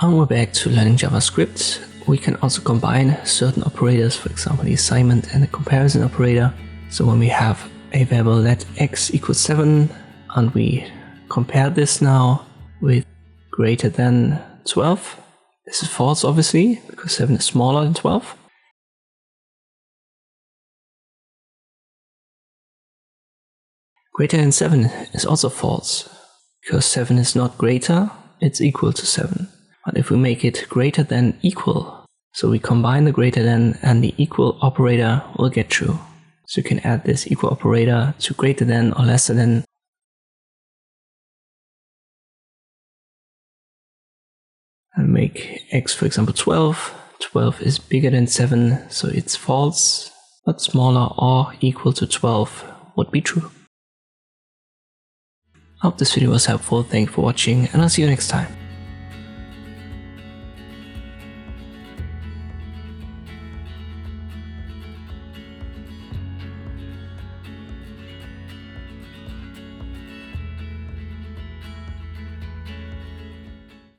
And we're back to learning JavaScript. We can also combine certain operators, for example the assignment and the comparison operator. So when we have a variable let x equals 7 and we compare this now with greater than 12, this is false obviously because 7 is smaller than 12. Greater than 7 is also false because 7 is not greater, it's equal to 7. But if we make it greater than equal, so we combine the greater than and the equal operator will get true. So you can add this equal operator to greater than or lesser than. And make x, for example, 12. 12 is bigger than 7, so it's false, but smaller or equal to 12 would be true. I hope this video was helpful. Thank you for watching, and I'll see you next time.